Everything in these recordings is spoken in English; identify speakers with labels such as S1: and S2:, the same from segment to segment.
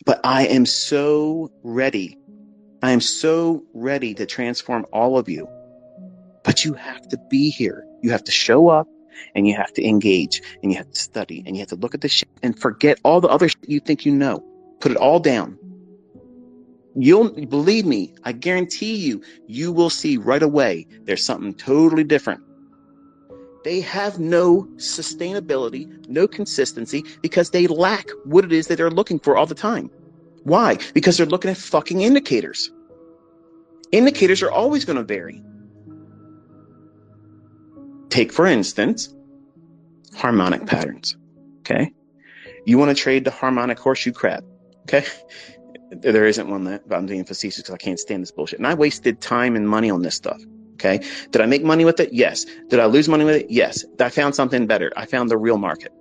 S1: But I am so ready. I am so ready to transform all of you. But you have to be here. You have to show up and you have to engage and you have to study and you have to look at the shit and forget all the other shit you think you know. Put it all down. You'll believe me. I guarantee you, you will see right away there's something totally different. They have no sustainability, no consistency because they lack what it is that they're looking for all the time. Why? Because they're looking at fucking indicators. Indicators are always going to vary. Take, for instance, harmonic patterns. Okay. You want to trade the harmonic horseshoe crab. Okay. There isn't one that, but I'm being facetious because I can't stand this bullshit. And I wasted time and money on this stuff. Okay. Did I make money with it? Yes. Did I lose money with it? Yes. I found something better. I found the real market.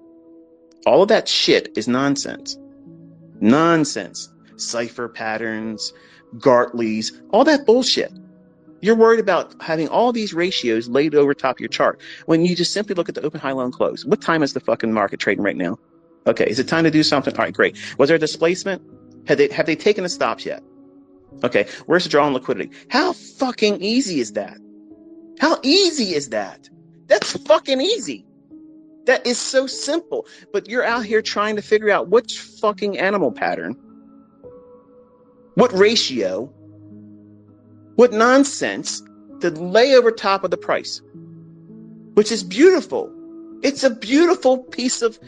S1: All of that shit is nonsense. Nonsense. Cipher patterns, Gartley's, all that bullshit. You're worried about having all these ratios laid over top of your chart when you just simply look at the open, high, low, and close. What time is the fucking market trading right now? Okay, is it time to do something? All right, great. Was there a displacement? Have they taken the stops yet? Okay, where's the draw on liquidity? How fucking easy is that? How easy is that? That's fucking easy. That is so simple. But you're out here trying to figure out which fucking animal pattern, what ratio, what nonsense to lay over top of the price, which is beautiful. It's a beautiful piece of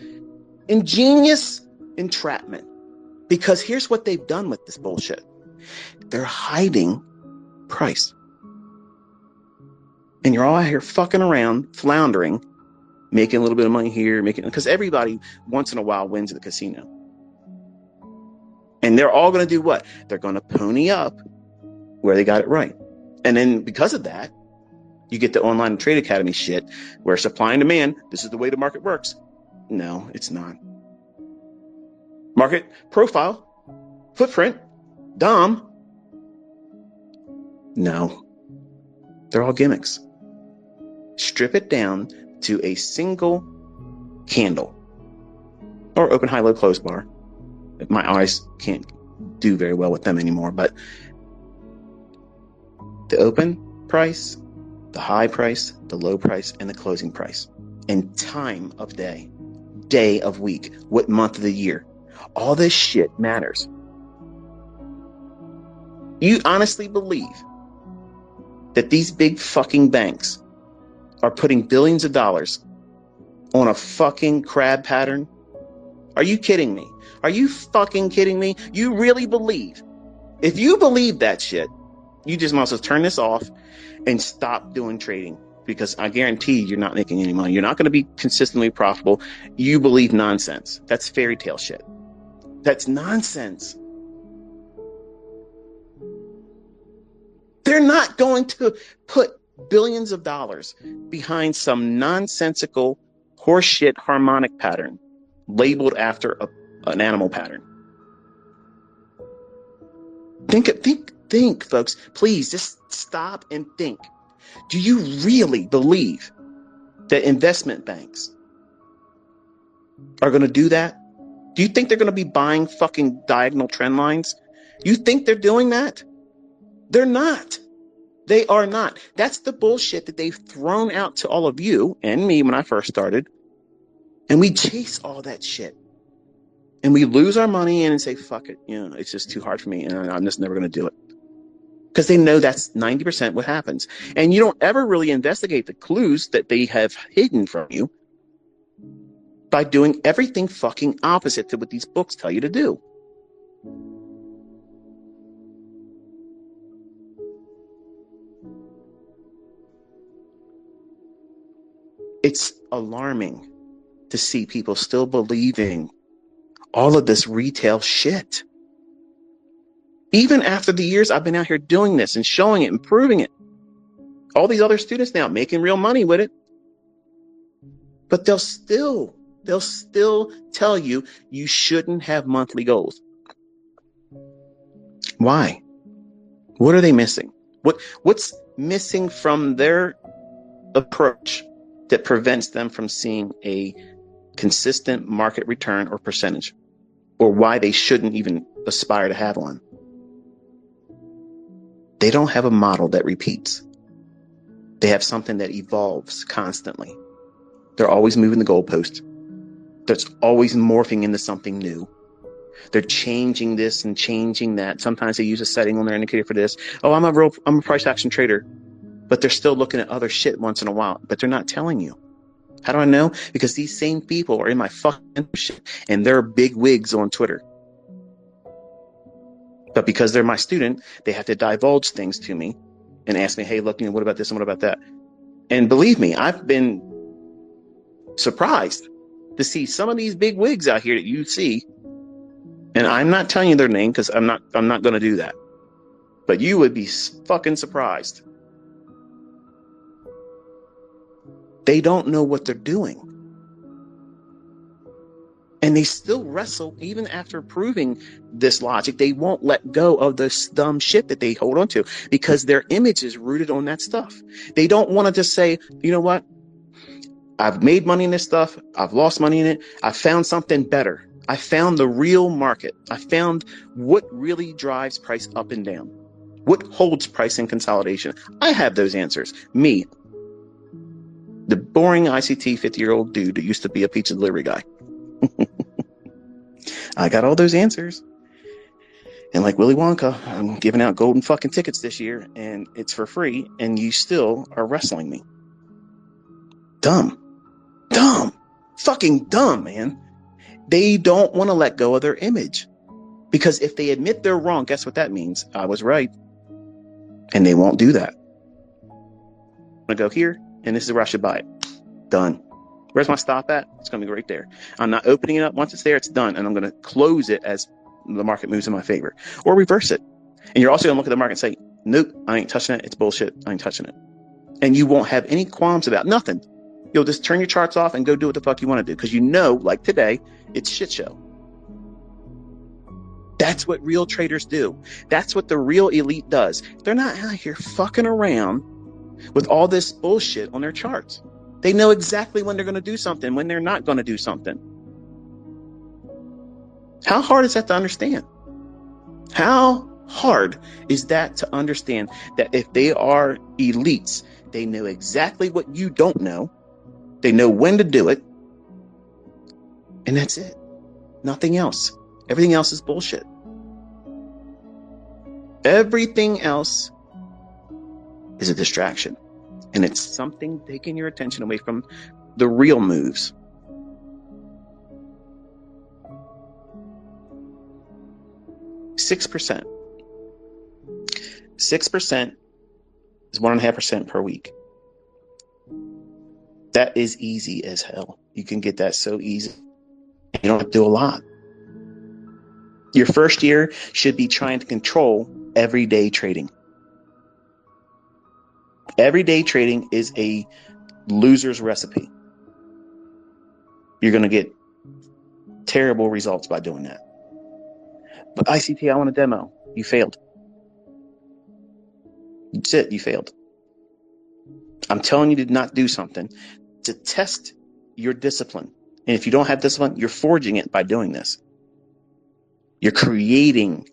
S1: ingenious entrapment. Because here's what they've done with this bullshit. They're hiding price. And you're all out here fucking around, floundering, making a little bit of money here, because everybody once in a while wins at the casino. And they're all going to do what? They're going to pony up where they got it right. And then because of that, you get the online trade academy shit where supply and demand, this is the way the market works. No, it's not. Market profile, footprint, DOM. No, they're all gimmicks. Strip it down to a single candle or open, high, low, close bar. My eyes can't do very well with them anymore, but the open price, the high price, the low price, and the closing price, and time of day, day of week, what month of the year. All this shit matters. You honestly believe that these big fucking banks are putting billions of dollars on a fucking crab pattern? Are you kidding me? Are you fucking kidding me? You really believe? If you believe that shit, you just must have turn this off and stop doing trading, because I guarantee you're not making any money. You're not going to be consistently profitable. You believe nonsense. That's fairy tale shit. That's nonsense. They're not going to put billions of dollars behind some nonsensical horseshit harmonic pattern labeled after an animal pattern. Think, folks. Please just stop and think. Do you really believe that investment banks are going to do that? Do you think they're going to be buying fucking diagonal trend lines? You think they're doing that? They're not. They are not. That's the bullshit that they've thrown out to all of you and me when I first started. And we chase all that shit. And we lose our money and say, fuck it. You know, it's just too hard for me. And I'm just never going to do it. Because they know that's 90% what happens. And you don't ever really investigate the clues that they have hidden from you by doing everything fucking opposite to what these books tell you to do. It's alarming to see people still believing all of this retail shit. Even after the years I've been out here doing this and showing it and proving it. All these other students now making real money with it. But they'll still tell you you shouldn't have monthly goals. Why? What are they missing? What's missing from their approach that prevents them from seeing a consistent market return or percentage, or why they shouldn't even aspire to have one. They don't have a model that repeats. They have something that evolves constantly. They're always moving the goalpost. That's always morphing into something new. They're changing this and changing that. Sometimes they use a setting on their indicator for this. Oh, I'm a price action trader. But they're still looking at other shit once in a while. But they're not telling you. How do I know? Because these same people are in my fucking shit and they're big wigs on Twitter. But because they're my student, they have to divulge things to me and ask me, hey, look, what about this and what about that? And believe me, I've been surprised to see some of these big wigs out here that you see. And I'm not telling you their name because I'm not going to do that. But you would be fucking surprised. They don't know what they're doing. And they still wrestle, even after proving this logic. They won't let go of this dumb shit that they hold on to because their image is rooted on that stuff. They don't want to just say, you know what? I've made money in this stuff. I've lost money in it. I found something better. I found the real market. I found what really drives price up and down. What holds price in consolidation? I have those answers. Me, the boring ICT 50-year-old dude that used to be a pizza delivery guy. I got all those answers. And like Willy Wonka, I'm giving out golden fucking tickets this year and it's for free and you still are wrestling me. Dumb. Fucking dumb, man. They don't want to let go of their image. Because if they admit they're wrong, guess what that means? I was right. And they won't do that. I'm going to go here and this is where I should buy it. Done. Where's my stop at? It's going to be right there. I'm not opening it up. Once it's there, it's done. And I'm going to close it as the market moves in my favor. Or reverse it. And you're also going to look at the market and say, nope, I ain't touching it. It's bullshit. I ain't touching it. And you won't have any qualms about nothing. You'll just turn your charts off and go do what the fuck you want to do. Because you know, like today, it's shit show. That's what real traders do. That's what the real elite does. They're not out here fucking around with all this bullshit on their charts. They know exactly when they're going to do something, when they're not going to do something. How hard is that to understand? How hard is that to understand that if they are elites, they know exactly what you don't know. They know when to do it. And that's it. Nothing else. Everything else is bullshit. Everything else is a distraction. And it's something taking your attention away from the real moves. Six percent. 6% is 1.5% per week. That is easy as hell. You can get that so easy. You don't have to do a lot. Your first year should be trying to control everyday trading. Everyday trading is a loser's recipe. You're going to get terrible results by doing that. But ICT, I want a demo. You failed. That's it. You failed. I'm telling you to not do something to test your discipline. And if you don't have discipline, you're forging it by doing this. You're creating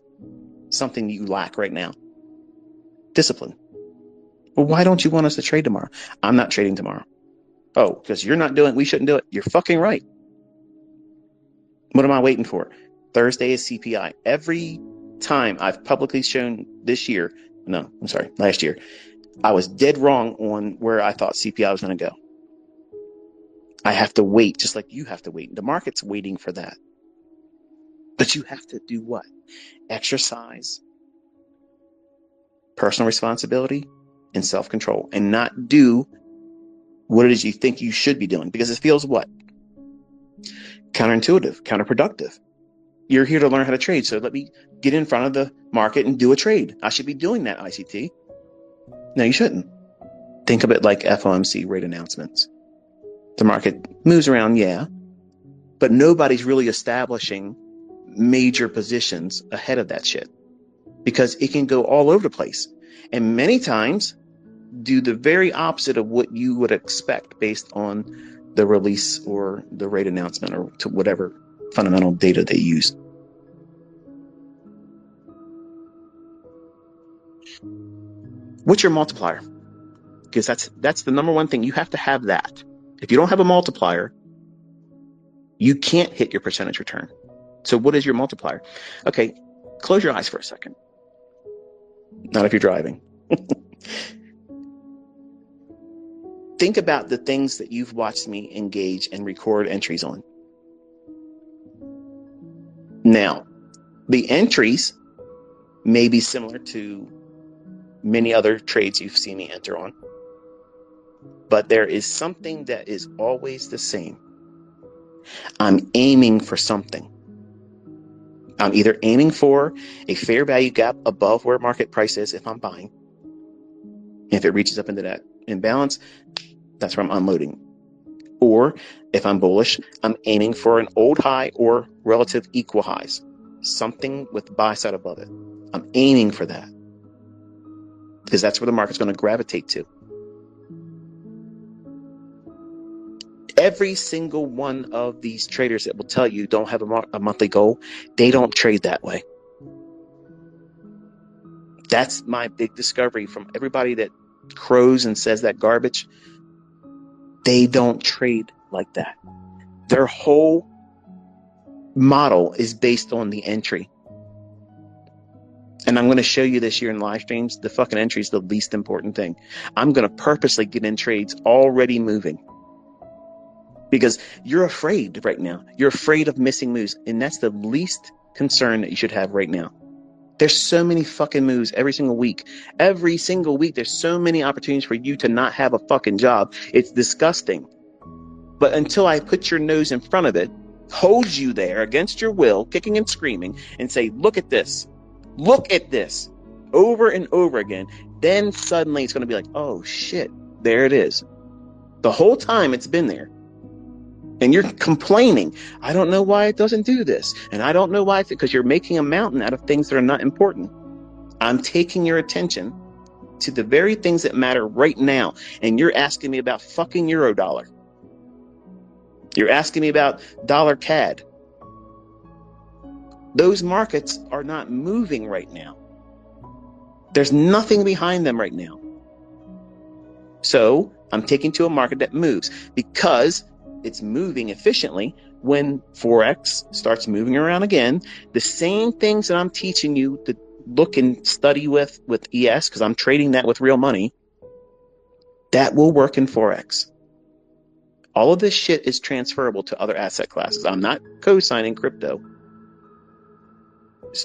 S1: something you lack right now. Discipline. Well, why don't you want us to trade tomorrow? I'm not trading tomorrow. Oh, because you're not doing it. We shouldn't do it. You're fucking right. What am I waiting for? Thursday is CPI. Every time I've publicly shown last year, I was dead wrong on where I thought CPI was going to go. I have to wait, just like you have to wait. The market's waiting for that. But you have to do what? Exercise, personal responsibility, and self-control, and not do what it is you think you should be doing, because it feels what? Counterintuitive, counterproductive. You're here to learn how to trade, so let me get in front of the market and do a trade. I should be doing that, ICT. No, you shouldn't. Think of it like FOMC rate announcements. The market moves around, yeah, but nobody's really establishing major positions ahead of that shit, because it can go all over the place. And many times do the very opposite of what you would expect based on the release or the rate announcement or to whatever fundamental data they use. What's your multiplier? Because that's the number one thing. You have to have that. If you don't have a multiplier, you can't hit your percentage return. So what is your multiplier? Okay, close your eyes for a second. Not if you're driving. Think about the things that you've watched me engage and record entries on. Now, the entries may be similar to many other trades you've seen me enter on, but there is something that is always the same. I'm aiming for something. I'm either aiming for a fair value gap above where market price is if I'm buying. If it reaches up into that imbalance, that's where I'm unloading. Or if I'm bullish, I'm aiming for an old high or relative equal highs. Something with buy side above it. I'm aiming for that. Because that's where the market's going to gravitate to. Every single one of these traders that will tell you don't have a monthly goal, they don't trade that way. That's my big discovery from everybody that crows and says that garbage. They don't trade like that. Their whole model is based on the entry. And I'm going to show you this year in live streams, the fucking entry is the least important thing. I'm going to purposely get in trades already moving. Because you're afraid right now. You're afraid of missing moves. And that's the least concern that you should have right now. There's so many fucking moves every single week. Every single week, there's so many opportunities for you to not have a fucking job. It's disgusting. But until I put your nose in front of it, hold you there against your will, kicking and screaming, and say, look at this. Look at this. Over and over again. Then suddenly it's going to be like, oh shit, there it is. The whole time it's been there. And you're complaining, I don't know why it doesn't do this. And I don't know why, because you're making a mountain out of things that are not important. I'm taking your attention to the very things that matter right now. And you're asking me about fucking euro dollar. You're asking me about dollar CAD. Those markets are not moving right now. There's nothing behind them right now. So I'm taking to a market that moves because it's moving efficiently. When Forex starts moving around again, the same things that I'm teaching you to look and study with ES, because I'm trading that with real money, that will work in Forex. All of this shit is transferable to other asset classes. I'm not co-signing crypto.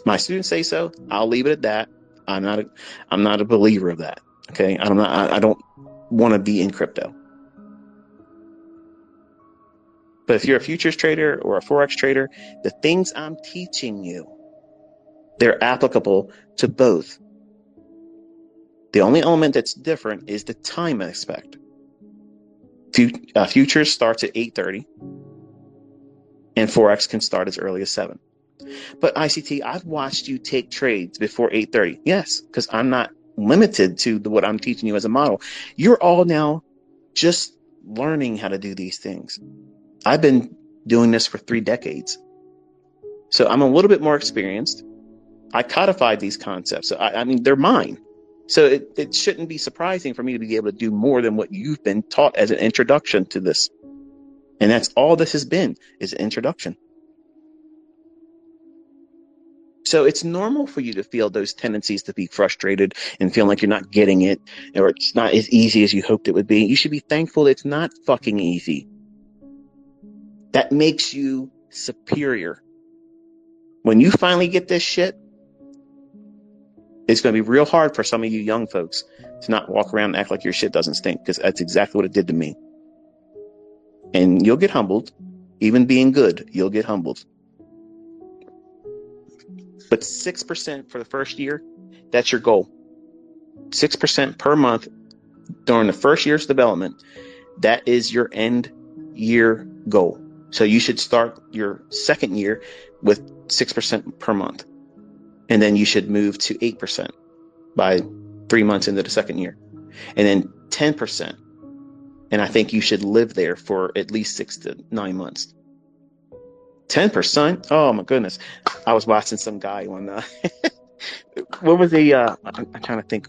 S1: My students say so. I'll leave it at that. I'm not a believer of that. Okay, I don't want to be in crypto. But if you're a futures trader or a Forex trader, the things I'm teaching you, they're applicable to both. The only element that's different is the time aspect. Futures starts at 8:30, and Forex can start as early as 7. But ICT, I've watched you take trades before 8:30. Yes, because I'm not limited to what I'm teaching you as a model. You're all now just learning how to do these things. I've been doing this for 3 decades. So I'm a little bit more experienced. I codified these concepts. So I mean, they're mine. So it shouldn't be surprising for me to be able to do more than what you've been taught as an introduction to this. And that's all this has been, is an introduction. So it's normal for you to feel those tendencies to be frustrated and feel like you're not getting it, or it's not as easy as you hoped it would be. You should be thankful it's not fucking easy. That makes you superior. When you finally get this shit, it's going to be real hard for some of you young folks to not walk around and act like your shit doesn't stink, because that's exactly what it did to me. And you'll get humbled. Even being good, you'll get humbled. But 6% for the first year, that's your goal. 6% per month during the first year's development, that is your end year goal. So you should start your second year with 6% per month. And then you should move to 8% by 3 months into the second year. And then 10%. And I think you should live there for at least 6 to 9 months. 10%? Oh my goodness. I was watching some guy on what was I'm trying to think.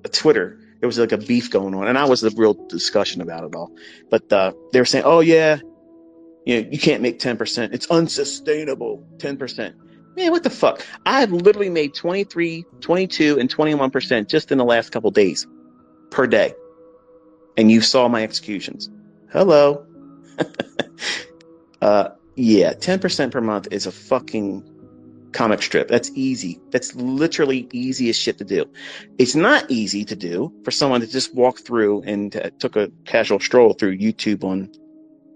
S1: Twitter, there was like a beef going on, and I was the real discussion about it all. But they were saying, "Oh yeah, you can't make 10%. It's unsustainable. 10%." Man, what the fuck? I've literally made 23, 22, and 21% just in the last couple days per day, and you saw my executions. Hello. Yeah, 10% per month is a fucking comic strip. That's easy. That's literally easy as shit to do. It's not easy to do for someone to just walk through and took a casual stroll through YouTube on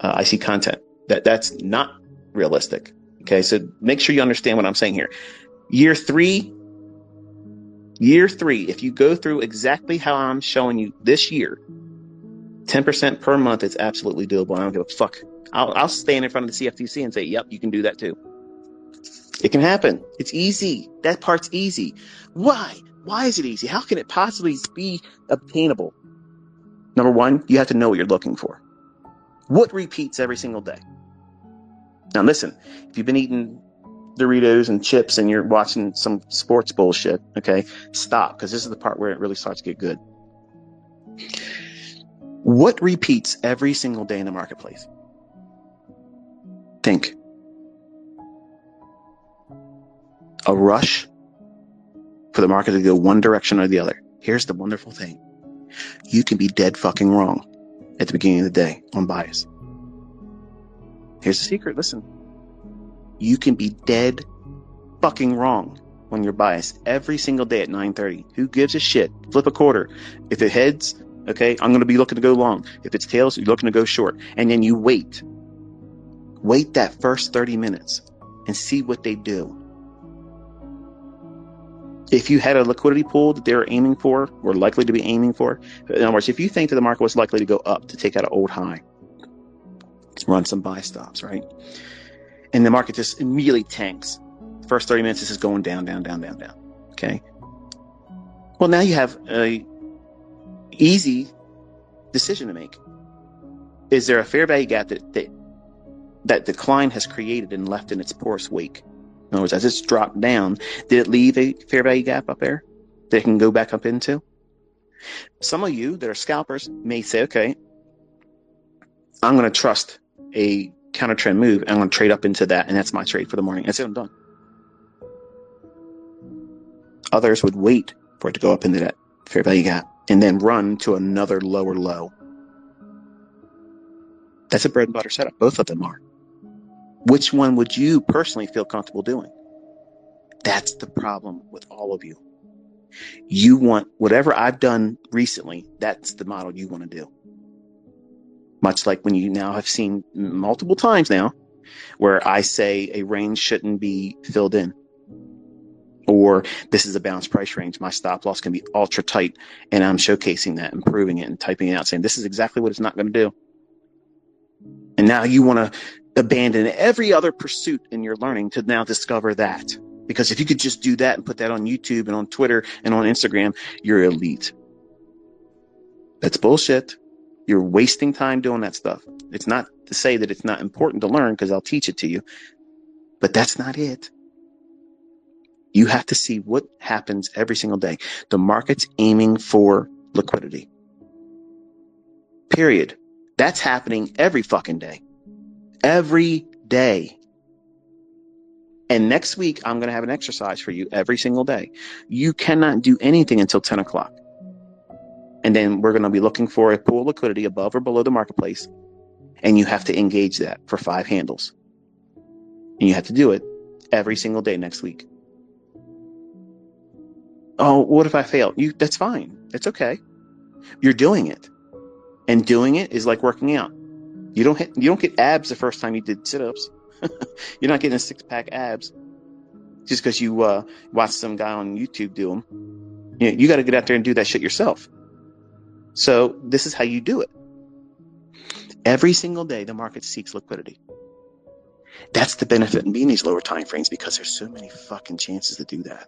S1: IC content. That's not realistic. Okay, so make sure you understand what I'm saying here. Year three, if you go through exactly how I'm showing you this year, 10% per month is absolutely doable. I don't give a fuck. I'll stand in front of the CFTC and say, yep, you can do that too. It can happen. It's easy. That part's easy. Why? Why is it easy? How can it possibly be obtainable? Number one, you have to know what you're looking for. What repeats every single day? Now listen, if you've been eating Doritos and chips and you're watching some sports bullshit, okay, stop, because this is the part where it really starts to get good. What repeats every single day in the marketplace? Think. A rush for the market to go one direction or the other. Here's the wonderful thing. You can be dead fucking wrong at the beginning of the day on bias. Here's the secret. Listen. You can be dead fucking wrong when you're biased every single day at 9:30. Who gives a shit? Flip a quarter. If it heads, okay, I'm going to be looking to go long. If it's tails, you're looking to go short. And then you wait. Wait that first 30 minutes and see what they do. If you had a liquidity pool that they were aiming for, or likely to be aiming for, in other words, if you think that the market was likely to go up to take out an old high, run some buy stops, right? And the market just immediately tanks. First 30 minutes, this is going down, down, down, down, down. Okay. Well, now you have a easy decision to make. Is there a fair value gap that the client has created and left in its porous wake? In other words, as it's dropped down, did it leave a fair value gap up there that it can go back up into? Some of you that are scalpers may say, okay, I'm going to trust a counter trend move. I'm going to trade up into that, and that's my trade for the morning. That's it, I'm done. Others would wait for it to go up into that fair value gap and then run to another lower low. That's a bread and butter setup. Both of them are. Which one would you personally feel comfortable doing? That's the problem with all of you. You want whatever I've done recently, that's the model you want to do. Much like when you now have seen multiple times now where I say a range shouldn't be filled in. Or this is a balanced price range. My stop loss can be ultra tight. And I'm showcasing that and proving it and typing it out saying this is exactly what it's not going to do. And now you want to abandon every other pursuit in your learning to now discover that. Because if you could just do that and put that on YouTube and on Twitter and on Instagram, you're elite. That's bullshit. You're wasting time doing that stuff. It's not to say that it's not important to learn, because I'll teach it to you. But that's not it. You have to see what happens every single day. The market's aiming for liquidity. Period. That's happening every fucking day. Every day. And next week, I'm going to have an exercise for you every single day. You cannot do anything until 10 o'clock. And then we're going to be looking for a pool of liquidity above or below the marketplace. And you have to engage that for 5 handles. And you have to do it every single day next week. Oh, what if I fail? That's fine. It's okay. You're doing it. And doing it is like working out. You don't get abs the first time you did sit-ups. You're not getting a 6-pack abs just because you watch some guy on YouTube do them. You got to get out there and do that shit yourself. So this is how you do it. Every single day, the market seeks liquidity. That's the benefit in being these lower time frames, because there's so many fucking chances to do that.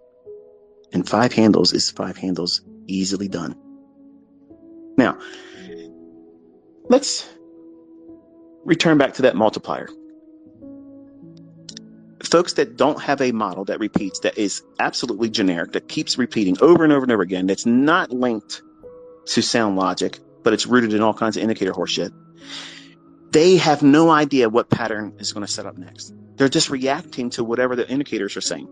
S1: And 5 handles is 5 handles easily done. Now, let's return back to that multiplier. folks that don't have a model that repeats, that is absolutely generic, that keeps repeating over and over and over again, that's not linked to sound logic, but it's rooted in all kinds of indicator horseshit, they have no idea what pattern is going to set up next. They're just reacting to whatever the indicators are saying.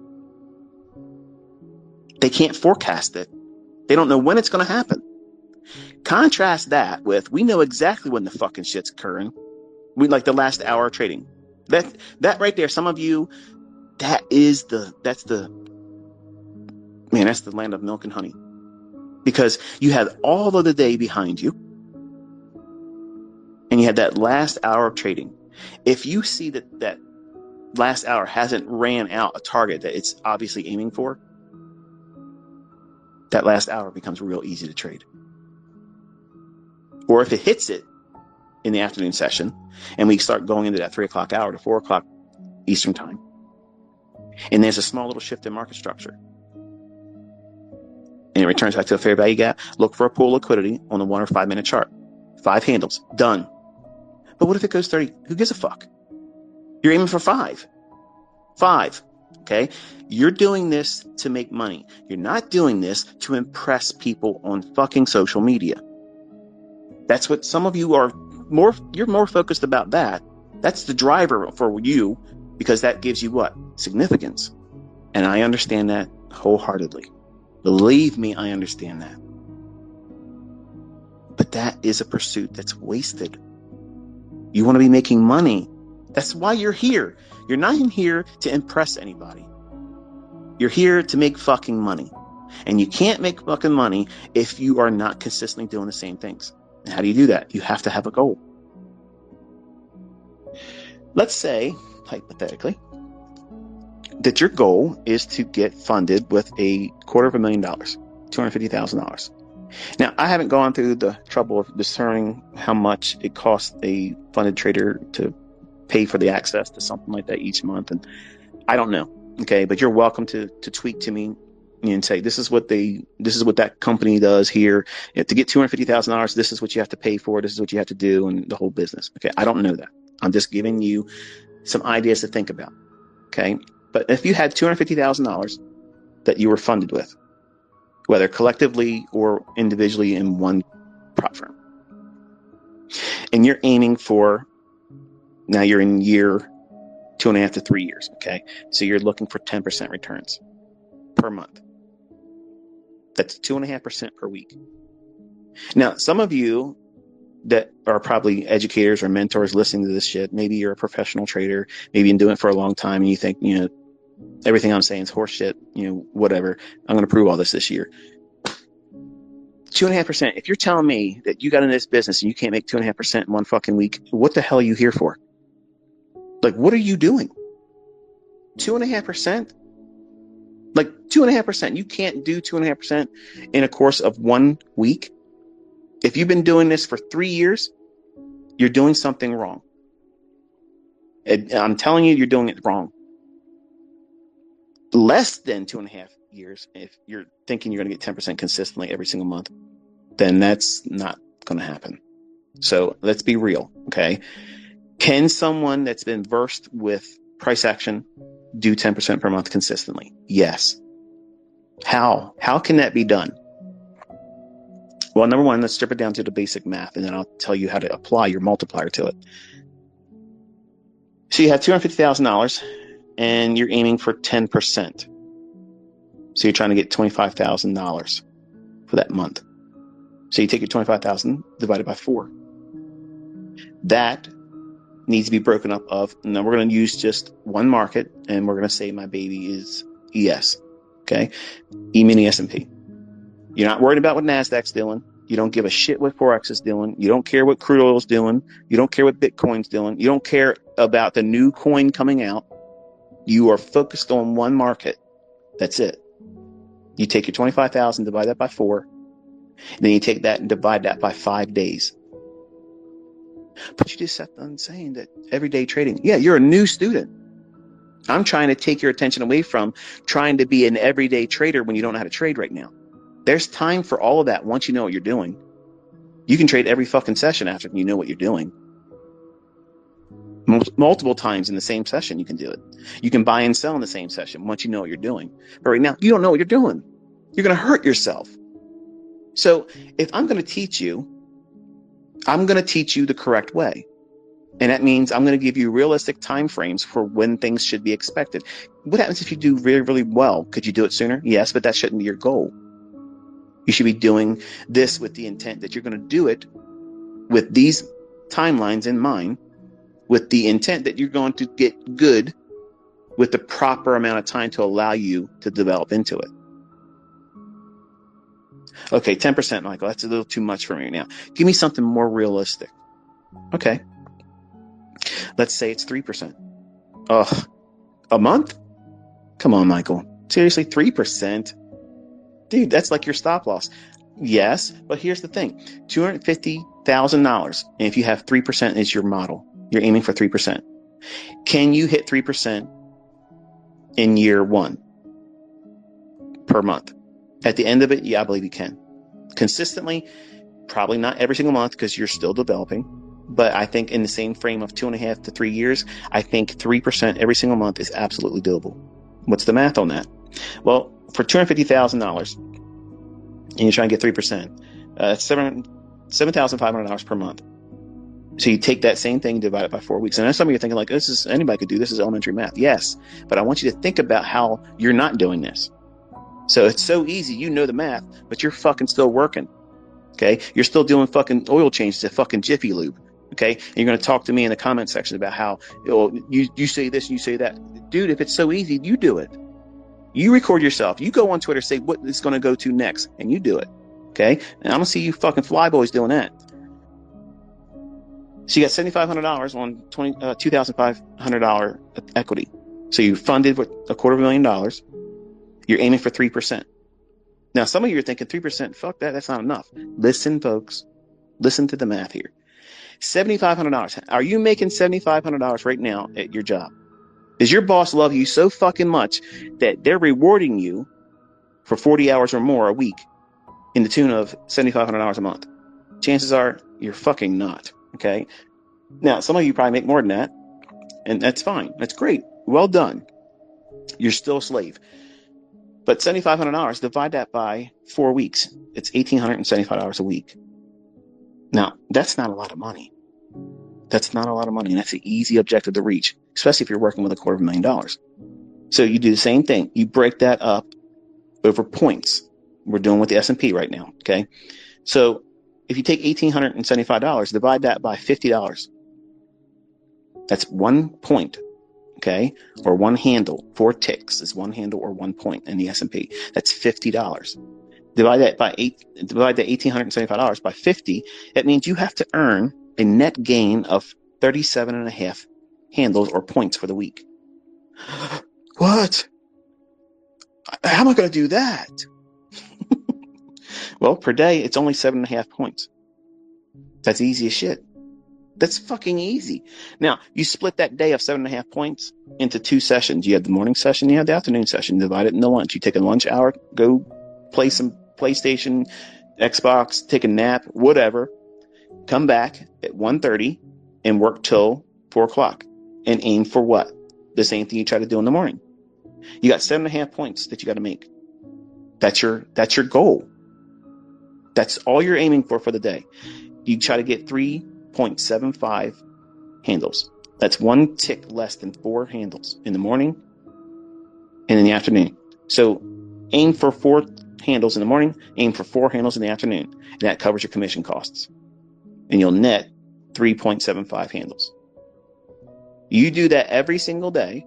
S1: They can't forecast it. They don't know when it's going to happen. Contrast that with, we know exactly when the fucking shit's occurring. We like the last hour of trading. That right there, some of you, that's the land of milk and honey. Because you have all of the day behind you, and you have that last hour of trading. If you see that last hour hasn't ran out a target that it's obviously aiming for, that last hour becomes real easy to trade. Or if it hits it in the afternoon session, and we start going into that 3 o'clock hour to 4 o'clock Eastern time, and there's a small little shift in market structure, and it returns back to a fair value gap, look for a pool of liquidity on the 1 or 5 minute chart. 5 handles, done. But what if it goes 30? Who gives a fuck? You're aiming for 5. 5. Okay? You're doing this to make money. You're not doing this to impress people on fucking social media. That's what some of you are you're more focused about that. That's the driver for you, because that gives you what? Significance. And I understand that wholeheartedly. Believe me, I understand that. But that is a pursuit that's wasted. You want to be making money. That's why you're here. You're not in here to impress anybody. You're here to make fucking money. And you can't make fucking money if you are not consistently doing the same things. And how do you do that? You have to have a goal. Let's say, hypothetically, that your goal is to get funded with $250,000, $250,000. Now, I haven't gone through the trouble of discerning how much it costs a funded trader to pay for the access to something like that each month, and I don't know. Okay, but you're welcome to tweet to me and say, this is what that company does here. To get $250,000, this is what you have to pay for. This is what you have to do, and the whole business. Okay, I don't know that. I'm just giving you some ideas to think about. Okay, but if you had $250,000 that you were funded with, whether collectively or individually in one prop firm, and you're aiming for, now you're in year 2.5 to 3 years. Okay, so you're looking for 10% returns per month. That's 2.5% per week. Now, some of you that are probably educators or mentors listening to this shit, maybe you're a professional trader, maybe you've been doing it for a long time, and you think, everything I'm saying is horse shit, whatever. I'm going to prove all this year. 2.5%. If you're telling me that you got in this business and you can't make 2.5% in one fucking week, what the hell are you here for? Like, what are you doing? 2.5%? Like 2.5%. You can't do 2.5% in a course of 1 week. If you've been doing this for 3 years, you're doing something wrong. I'm telling you, you're doing it wrong. Less than 2.5 years, if you're thinking you're going to get 10% consistently every single month, then that's not going to happen. So let's be real, okay? Can someone that's been versed with price action do 10% per month consistently? Yes. How? How can that be done? Well, number one, let's strip it down to the basic math, and then I'll tell you how to apply your multiplier to it. So you have $250,000, and you're aiming for 10%. So you're trying to get $25,000 for that month. So you take your $25,000 divided by 4. That needs to be broken up of, and then we're going to use just one market, and we're going to say my baby is ES. Okay? E-mini S&P. You're not worried about what NASDAQ's doing. You don't give a shit what Forex is doing. You don't care what crude oil is doing. You don't care what Bitcoin's doing. You don't care about the new coin coming out. You are focused on one market. That's it. You take your 25,000, divide that by 4. Then you take that and divide that by 5 days. But you just sat there saying that everyday trading. Yeah, you're a new student. I'm trying to take your attention away from trying to be an everyday trader when you don't know how to trade right now. There's time for all of that once you know what you're doing. You can trade every fucking session after you know what you're doing. multiple times in the same session. You can do it. You can buy and sell in the same session once you know what you're doing. But right now, you don't know what you're doing. You're going to hurt yourself. So if I'm going to teach you, I'm going to teach you the correct way. And that means I'm going to give you realistic time frames for when things should be expected. What happens if you do really, really well? Could you do it sooner? Yes, but that shouldn't be your goal. You should be doing this with the intent that you're going to do it with these timelines in mind, with the intent that you're going to get good with the proper amount of time to allow you to develop into it. Okay, 10%, Michael. That's a little too much for me now. Give me something more realistic. Okay. Let's say it's 3%. Ugh, a month? Come on, Michael. Seriously, 3%? Dude, that's like your stop loss. Yes, but here's the thing. $250,000. And if you have 3% as your model, you're aiming for 3%. Can you hit 3% in year one per month? At the end of it, yeah, I believe you can. Consistently, probably not every single month because you're still developing. But I think in the same frame of 2.5 to 3 years, I think 3% every single month is absolutely doable. What's the math on that? Well, for $250,000, and you're trying to get 3%, that's $7,500 per month. So you take that same thing, divide it by 4 weeks. And I know some of you are thinking like, this is anybody could do this. Is elementary math. Yes, but I want you to think about how you're not doing this. So it's so easy, you know the math, but you're fucking still working. Okay, you're still doing fucking oil changes at fucking Jiffy Lube. Okay, and you're going to talk to me in the comment section about how you say this and you say that. Dude, if it's so easy, you do it. You record yourself. You go on Twitter, say what it's going to go to next, and you do it. Okay, and I'm gonna see you fucking flyboys doing that. So you got $7,500 on $2,500 equity. So you funded with $250,000. You're aiming for 3%. Now, some of you are thinking 3%, fuck that, that's not enough. Listen, folks. Listen to the math here. $7,500. Are you making $7,500 right now at your job? Does your boss love you so fucking much that they're rewarding you for 40 hours or more a week in the tune of $7,500 a month? Chances are you're fucking not. Okay. Now, some of you probably make more than that, and that's fine. That's great. Well done. You're still a slave. But $7,500, divide that by 4 weeks. It's $1,875 a week. Now, that's not a lot of money. That's not a lot of money. And that's an easy objective to reach, especially if you're working with $250,000. So you do the same thing. You break that up over points. We're doing with the S&P right now. Okay. So if you take $1,875, divide that by $50. That's 1 point. Okay. Or one handle. 4 ticks is one handle or 1 point in the S&P. That's $50. Divide that $1,875 by 50. That means you have to earn a net gain of 37.5 handles or points for the week. What? How am I going to do that? Well, per day, it's only 7.5 points. That's easy as shit. That's fucking easy. Now, you split that day of 7.5 points into 2 sessions. You have the morning session, you have the afternoon session. Divide it into lunch. You take a lunch hour, go play some PlayStation, Xbox, take a nap, whatever. Come back at 1:30 and work till 4 o'clock and aim for what? The same thing you try to do in the morning. You got 7.5 points that you got to make. That's your goal. That's all you're aiming for the day. You try to get 3.75 handles. That's 1 tick less than 4 handles in the morning and in the afternoon. So aim for 4 handles in the morning, aim for 4 handles in the afternoon. And that covers your commission costs. And you'll net 3.75 handles. You do that every single day.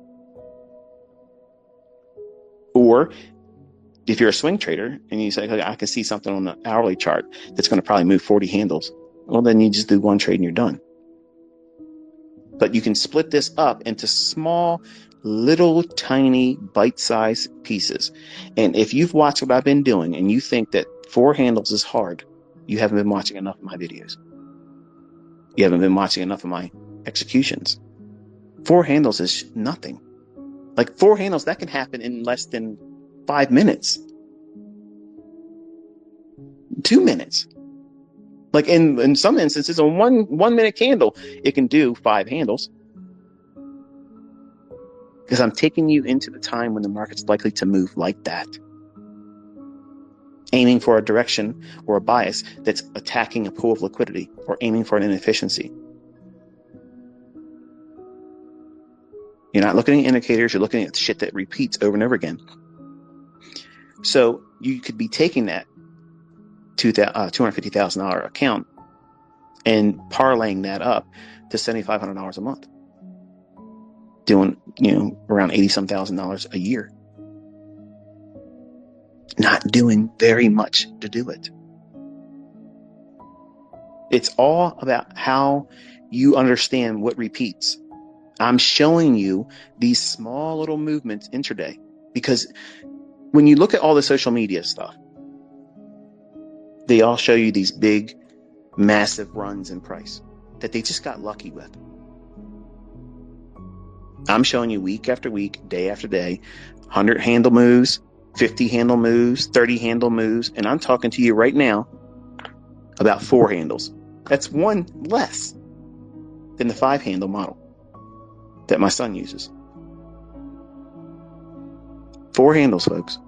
S1: Or if you're a swing trader and you say, okay, I can see something on the hourly chart that's going to probably move 40 handles. Well, then you just do 1 trade and you're done. But you can split this up into small, little, tiny, bite-sized pieces. And if you've watched what I've been doing and you think that 4 handles is hard, you haven't been watching enough of my videos. You haven't been watching enough of my executions. 4 handles is nothing. Like 4 handles, that can happen in less than 5 minutes. 2 minutes. Like in some instances, on one minute candle, it can do 5 handles. Because I'm taking you into the time when the market's likely to move like that. Aiming for a direction or a bias that's attacking a pool of liquidity or aiming for an inefficiency. You're not looking at indicators, you're looking at shit that repeats over and over again. So you could be taking that $250,000 account and parlaying that up to $7,500 a month. Doing, around $80,000 a year. Not doing very much to do it. It's all about how you understand what repeats. I'm showing you these small little movements intraday, because when you look at all the social media stuff, they all show you these big, massive runs in price that they just got lucky with. I'm showing you week after week, day after day, 100 handle moves, 50 handle moves, 30 handle moves, and I'm talking to you right now about 4 handles. That's one less than the 5 handle model that my son uses. 4 handles, folks.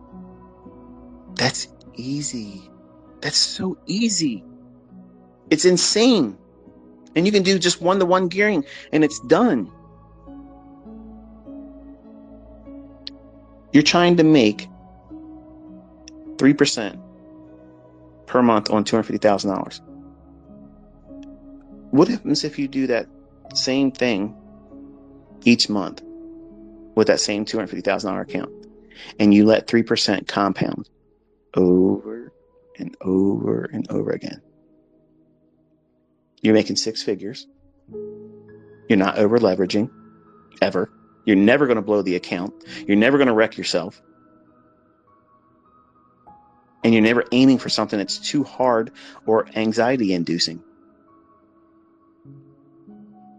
S1: That's easy. That's so easy. It's insane. And you can do just 1-to-1 gearing and it's done. You're trying to make 3% per month on $250,000. What happens if you do that same thing each month with that same $250,000 account and you let 3% compound over and over and over again? You're making 6 figures. You're not over leveraging ever. You're never going to blow the account. You're never going to wreck yourself. And you're never aiming for something that's too hard or anxiety inducing.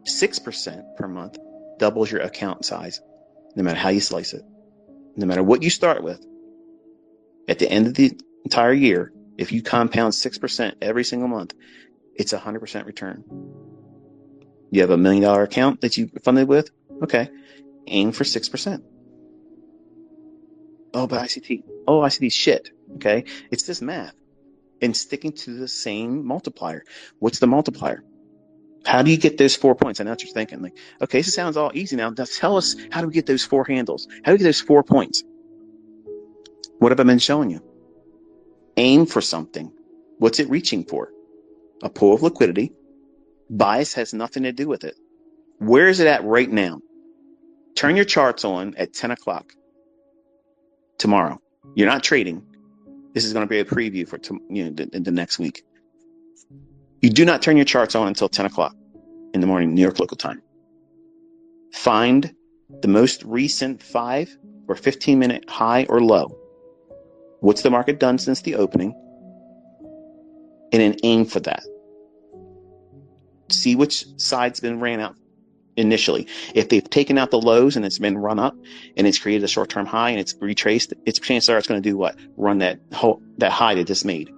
S1: 6% per month doubles your account size, no matter how you slice it. No matter what you start with, at the end of the entire year, if you compound 6% every single month, it's 100% return. You have $1 million account that you funded with? Okay. Aim for 6%. Oh, but ICT. Oh, ICT shit. Okay. It's this math. And sticking to the same multiplier. What's the multiplier? How do you get those 4 points? I know what you're thinking. Like, okay, this sounds all easy now. Tell us, how do we get those 4 handles? How do we get those 4 points? What have I been showing you? Aim for something. What's it reaching for? A pool of liquidity. Bias has nothing to do with it. Where is it at right now? Turn your charts on at 10 o'clock tomorrow. You're not trading. This is going to be a preview for the next week. You do not turn your charts on until 10 o'clock in the morning, New York local time. Find the most recent 5 or 15-minute high or low. What's the market done since the opening? And then aim for that. See which side's been ran out initially. If they've taken out the lows and it's been run up and it's created a short-term high and it's retraced, its chances are it's going to do what? Run that high that just made.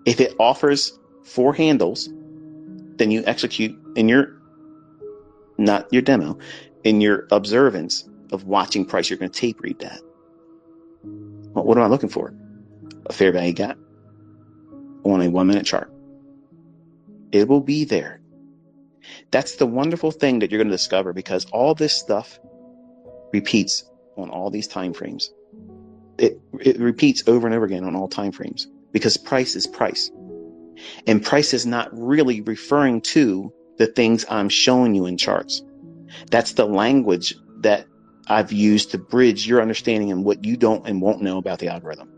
S1: If it offers 4 handles, then you execute in not your demo, in your observance of watching price. You're going to tape read that. Well, what am I looking for? A fair value gap on a 1-minute chart. It will be there. That's the wonderful thing that you're going to discover, because all this stuff repeats on all these time frames. It repeats over and over again on all time frames, because price is price. And price is not really referring to the things I'm showing you in charts. That's the language that I've used to bridge your understanding and what you don't and won't know about the algorithm.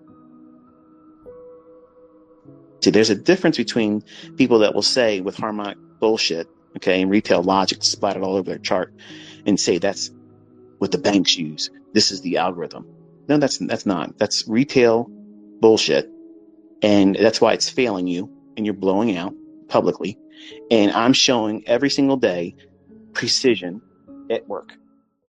S1: See, there's a difference between people that will say with harmonic bullshit, okay, and retail logic splattered all over their chart and say that's what the banks use. This is the algorithm. No, that's not. That's retail bullshit. And that's why it's failing you and you're blowing out publicly. And I'm showing every single day precision at work.